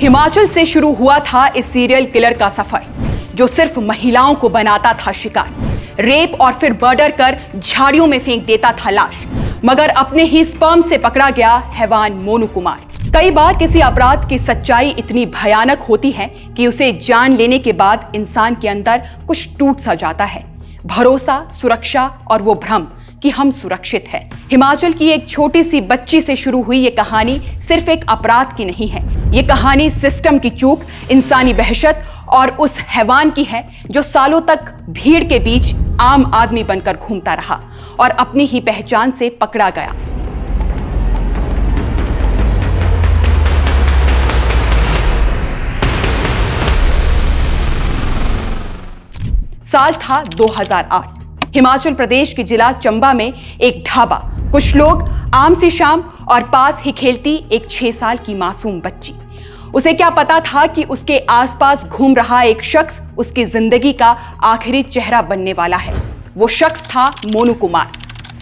हिमाचल से शुरू हुआ था इस सीरियल किलर का सफर, जो सिर्फ महिलाओं को बनाता था शिकार, रेप और फिर मर्डर कर झाड़ियों में फेंक देता था लाश, मगर अपने ही स्पर्म से पकड़ा गया हैवान मोनू कुमार। कई बार किसी अपराध की सच्चाई इतनी भयानक होती है कि उसे जान लेने के बाद इंसान के अंदर कुछ टूट सा जाता है, भरोसा, सुरक्षा और वो भ्रम कि हम सुरक्षित हैं। हिमाचल की एक छोटी सी बच्ची से शुरू हुई ये कहानी सिर्फ एक अपराध की नहीं है। ये कहानी सिस्टम की चूक, इंसानी वहशत और उस हैवान की है जो सालों तक भीड़ के बीच आम आदमी बनकर घूमता रहा और अपनी ही पहचान से पकड़ा गया। साल था 2008। हिमाचल प्रदेश के जिला चंबा में एक ढाबा, कुछ लोग, आम सी शाम और पास ही खेलती एक 6 साल की मासूम बच्ची। उसे क्या पता था कि उसके आसपास घूम रहा एक शख्स उसकी जिंदगी का आखिरी चेहरा बनने वाला है। वो शख्स था मोनू कुमार।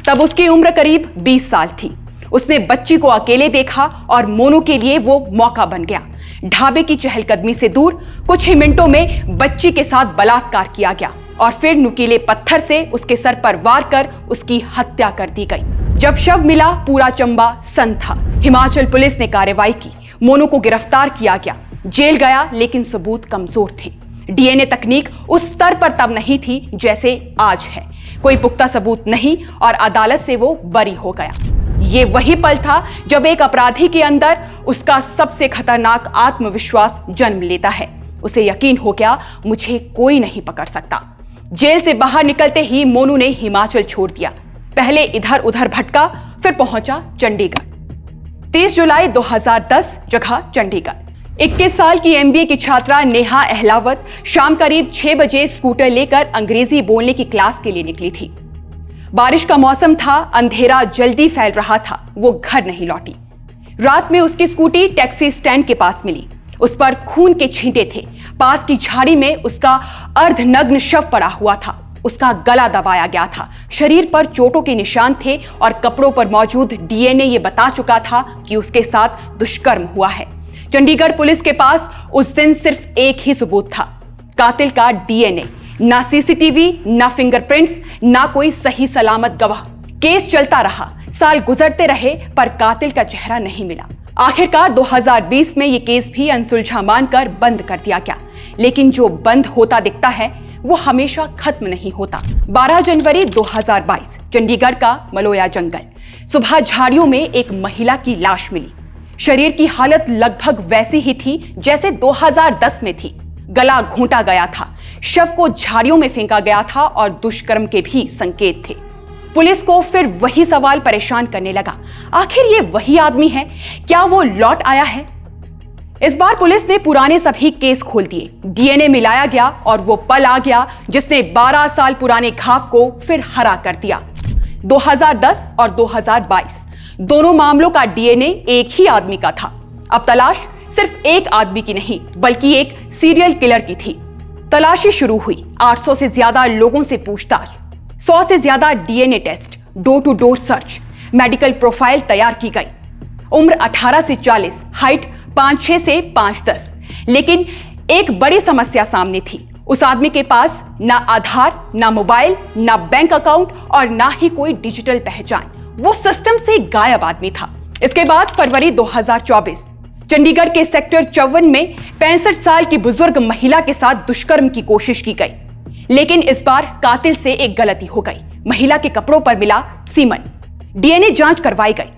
तब उसकी उम्र करीब 20 साल थी। उसने बच्ची को अकेले देखा और मोनू के लिए वो मौका बन गया। ढाबे की चहलकदमी से दूर कुछ ही मिनटों में बच्ची के साथ बलात्कार किया गया और फिर नुकीले पत्थर से उसके सर पर वार कर उसकी हत्या कर दी गई। जब शव मिला, पूरा चंबा सन्न था। हिमाचल पुलिस ने कार्रवाई की, मोनू को गिरफ्तार किया गया, जेल गया, लेकिन सबूत कमजोर थे। डीएनए तकनीक उस स्तर पर तब नहीं थी जैसे आज है। कोई पुख्ता सबूत नहीं और अदालत से वो बरी हो गया। ये वही पल था जब एक अपराधी के अंदर उसका सबसे खतरनाक आत्मविश्वास जन्म लेता है। उसे यकीन हो गया, मुझे कोई नहीं पकड़ सकता। जेल से बाहर निकलते ही मोनू ने हिमाचल छोड़ दिया। पहले इधर उधर भटका, फिर पहुंचा चंडीगढ़। 30 जुलाई 2010, जगह चंडीगढ़। 21 साल की एमबीए की छात्रा नेहा अहलावत शाम करीब 6 बजे स्कूटर लेकर अंग्रेजी बोलने की क्लास के लिए निकली थी। बारिश का मौसम था, अंधेरा जल्दी फैल रहा था। वो घर नहीं लौटी। रात में उसकी स्कूटी टैक्सी स्टैंड के पास मिली। उस पर खून के छींटे थे। पास की झाड़ी में उसका अर्धनग्न शव पड़ा हुआ था। उसका गला दबाया गया था, शरीर पर चोटों के निशान थे और कपड़ों पर मौजूद डीएनए ये बता चुका था कि उसके साथ दुष्कर्म हुआ है। चंडीगढ़ पुलिस के पास उस दिन सिर्फ एक ही सबूत था, कातिल का डीएनए। ना सीसीटीवी, ना फिंगरप्रिंट्स, ना कोई सही सलामत गवाह। केस चलता रहा, साल गुजरते रहे, पर कातिल का चेहरा नहीं मिला। आखिरकार 2020 में ये केस भी अनसुलझा मानकर बंद कर दिया गया। लेकिन जो बंद होता दिखता है वो हमेशा खत्म नहीं होता। 12 जनवरी 2022, चंडीगढ़ का मलोया जंगल। सुबह झाड़ियों में एक महिला की लाश मिली। शरीर की हालत लगभग वैसी ही थी जैसे 2010 में थी। गला घोंटा गया था, शव को झाड़ियों में फेंका गया था और दुष्कर्म के भी संकेत थे। पुलिस को फिर वही सवाल परेशान करने लगा, आखिर ये वही आदमी है? क्या वो लौट आया है? इस बार पुलिस ने पुराने सभी केस खोल दिए। डीएनए मिलाया गया और वो पल आ गया जिसने 12 साल पुराने घाव को फिर हरा कर दिया। 2010 और 2022 दोनों मामलों का डीएनए एक ही आदमी का था। अब तलाश सिर्फ एक आदमी की नहीं, बल्कि एक सीरियल किलर की थी। तलाशी शुरू हुई, 800 से ज्यादा लोगों से पूछताछ, 100 से ज्यादा DNA test, door to door search, medical profile तैयार की गई। उम्र 18 से 40, हाइट 5'6" से 5'10". लेकिन एक बड़ी समस्या सामने थी। उस आदमी के पास ना आधार, ना मोबाइल, ना बैंक अकाउंट और ना ही कोई डिजिटल पहचान। वो सिस्टम से गायब आदमी था। इसके बाद फरवरी 2024, चंडीगढ़ के सेक्टर 54 में 65 साल की बुजुर्ग महिला के साथ दुष्कर्म की कोशिश की गई। लेकिन इस बार कातिल से एक गलती हो गई। महिला के कपड़ों पर मिला सीमन। डीएनए जांच करवाई गई।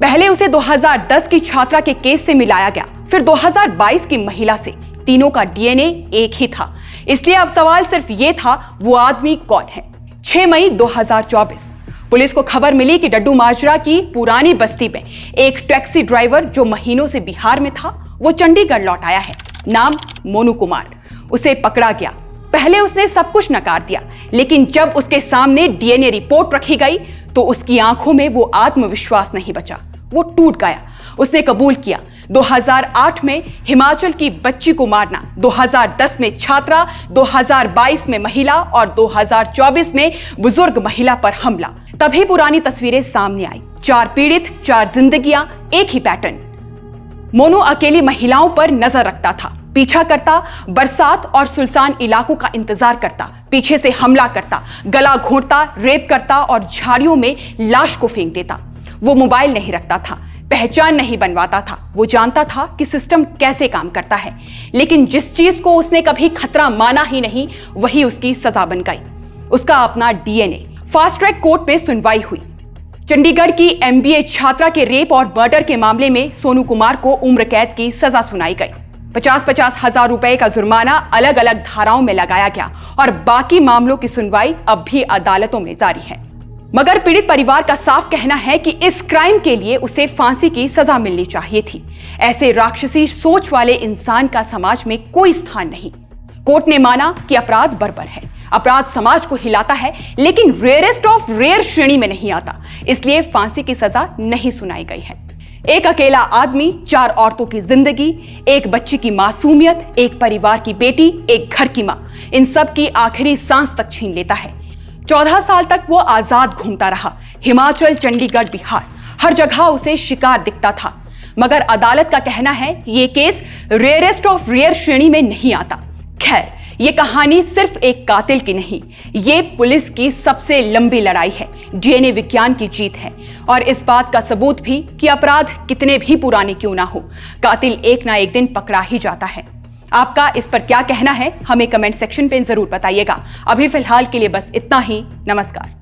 पहले उसे 2010 की छात्रा के केस से मिलाया गया, फिर 2022 की महिला से। तीनों का डीएनए एक ही था। इसलिए अब सवाल सिर्फ ये था, वो आदमी कौन है? 6 मई 2024, पुलिस को खबर मिली कि डड्डू माजरा की पुरानी बस्ती में एक टैक्सी ड्राइवर जो महीनों से बिहार में था, वो चंडीगढ़ लौट आया है। नाम मोनू कुमार। उसे पकड़ा गया। पहले उसने सब कुछ नकार दिया, लेकिन जब उसके सामने डीएनए रिपोर्ट रखी गई तो उसकी आंखों में वो आत्मविश्वास नहीं बचा। वो टूट गया। उसने कबूल किया, 2008 में हिमाचल की बच्ची को मारना, 2010 में छात्रा, 2022 में महिला और 2024 में बुजुर्ग महिला पर हमला। तभी पुरानी तस्वीरें सामने आई। 4 पीड़ित, 4 जिंदगियां, एक ही पैटर्न। मोनू अकेली महिलाओं पर नजर रखता था, पीछा करता, बरसात और सुल्तान इलाकों का इंतजार करता, पीछे से हमला करता, गला घोंटता, रेप करता और झाड़ियों में लाश को फेंक देता। वो मोबाइल नहीं रखता था, पहचान नहीं बनवाता था। वो जानता था कि सिस्टम कैसे काम करता है, लेकिन जिस चीज को उसने कभी खतरा माना ही नहीं, वही उसकी सजा बन गई। उसका अपना डीएनए। फास्ट ट्रैक कोर्ट में सुनवाई हुई। चंडीगढ़ की एमबीए छात्रा के रेप और मर्डर के मामले में सोनू कुमार को उम्र कैद की सजा सुनाई गई। 50-50 हजार रुपए का जुर्माना अलग अलग धाराओं में लगाया गया और बाकी मामलों की सुनवाई अब भी अदालतों में जारी है। मगर पीड़ित परिवार का साफ कहना है कि इस क्राइम के लिए उसे फांसी की सजा मिलनी चाहिए थी। ऐसे राक्षसी सोच वाले इंसान का समाज में कोई स्थान नहीं। कोर्ट ने माना कि अपराध बर्बर है, अपराध समाज को हिलाता है, लेकिन रेयरेस्ट ऑफ रेयर श्रेणी में नहीं आता, इसलिए फांसी की सजा नहीं सुनाई गई है। एक अकेला आदमी, 4 औरतों की जिंदगी, एक बच्ची की मासूमियत, एक परिवार की बेटी, एक घर की मां, इन सब की आखिरी सांस तक छीन लेता है। 14 साल तक वो आजाद घूमता रहा। हिमाचल, चंडीगढ़, बिहार, हर जगह उसे शिकार दिखता था। मगर अदालत का कहना है ये केस रेयरेस्ट ऑफ रेयर श्रेणी में नहीं आता। खैर, ये कहानी सिर्फ एक कातिल की नहीं, ये पुलिस की सबसे लंबी लड़ाई है, डीएनए विज्ञान की जीत है और इस बात का सबूत भी कि अपराध कितने भी पुराने क्यों ना हो, कातिल एक ना एक दिन पकड़ा ही जाता है। आपका इस पर क्या कहना है, हमें कमेंट सेक्शन पे जरूर बताइएगा। अभी फिलहाल के लिए बस इतना ही। नमस्कार।